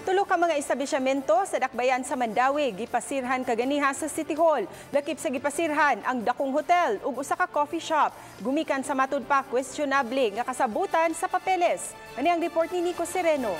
Tulo ka mga establishmento sa dakbayan sa Mandawi gipasirhan kaganiha sa City Hall. Lakip sa gipasirhan ang dakong hotel ug usa ka coffee shop. Gumikan sa matud pa questionable nga kasabutan sa papeles. Ani ang report ni Nico Sereno.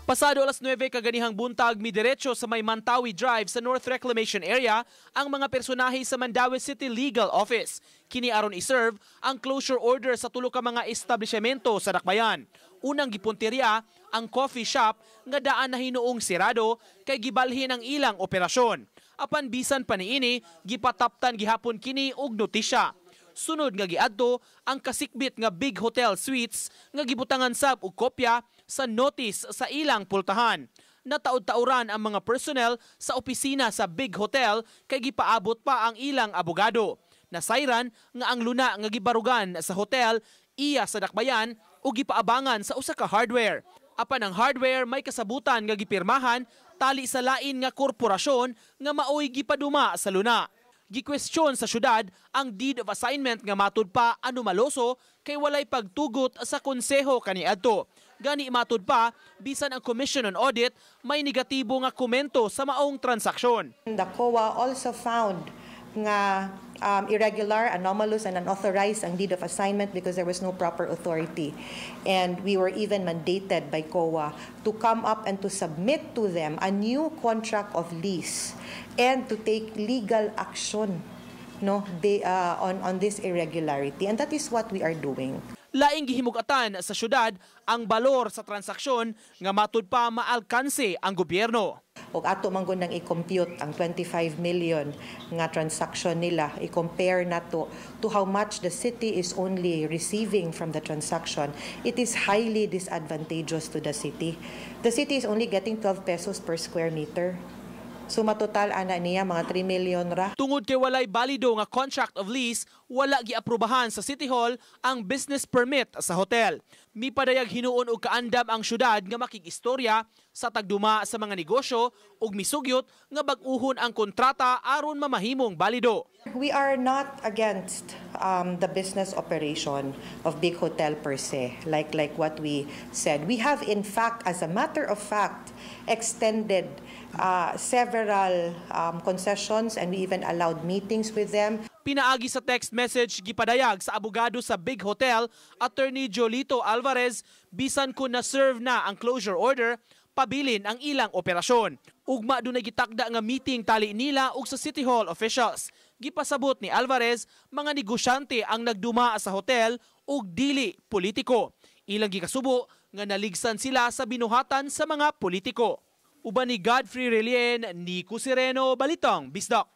Pasado alas 9 kaganihang buntag, midiretso sa may Mantawi Drive sa North Reclamation Area ang mga personahe sa Mandawi City Legal Office. Kini aron iserve ang closure order sa tulo ka mga establishmento sa dakbayan. Unang gipunteriya ang coffee shop nga daan na hinuong sirado kay gibalhin ang ilang operasyon. Apan bisan pa niini, gipataptan gihapon kini og notisya. Sunod nga giadto ang kasikbit nga Big Hotel Suites nga gibutangan sab og kopya sa notice sa ilang pultahan. Nataod-tauran ang mga personnel sa opisina sa Big Hotel kay gipaabot pa ang ilang abogado. Nasayran nga ang luna nga gibarugan sa hotel iya sa dakbayan o gipaabangan sa usa ka hardware. Apan ang hardware may kasabutan nga gipirmahan tali sa lain nga korporasyon nga maoy gipaduma sa luna. Gikwestiyon sa syudad ang deed of assignment nga matud pa anomaloso kay walay pagtugot sa konseho kaniadto. Gani matud pa bisan ang Commission on Audit may negatibo nga komento sa maong transaksyon. The COA also found nga irregular, anomalous, and unauthorized ang deed of assignment because there was no proper authority. And we were even mandated by COA to come up and to submit to them a new contract of lease and to take legal action on this irregularity. And that is what we are doing. Laing gihimug-atan sa syudad ang balor sa transaksyon nga matud pa maalkanse ang gobyerno. Og ato man gud nang i-compute ang 25 million nga transaction nila, i-compare nato to how much the city is only receiving from the transaction. It is highly disadvantageous to the city. The city is only getting 12 pesos per square meter. So matotal ana niya mga 3 million ra. Tungod kay walay balido nga contract of lease, wala giaprubahan sa City Hall ang business permit sa hotel. Mipadayag hinuon og kaandam ang syudad nga makikistorya sa tagduma sa mga negosyo ug misugyot nga bag-uhon ang kontrata aron mamahimong balido. We are not against the business operation of Big Hotel per se, like what we said. We have in fact, as a matter of fact, extended several concessions and we even allowed meetings with them. Pinaagi sa text message gipadayag sa abogado sa Big Hotel, Attorney Jolito Alvarez, bisan kung na-serve na ang closure order, pabilin ang ilang operasyon. Ugma dunay gitakda nga meeting tali nila ug sa City Hall officials. Gipasabot ni Alvarez, mga negosyante ang nagduma sa hotel ug dili politiko. Ilang gikasubo nga naligsan sila sa binuhatan sa mga politiko. Uban ni Godfrey Relien, Nico Sereno, Balitang Bisdak.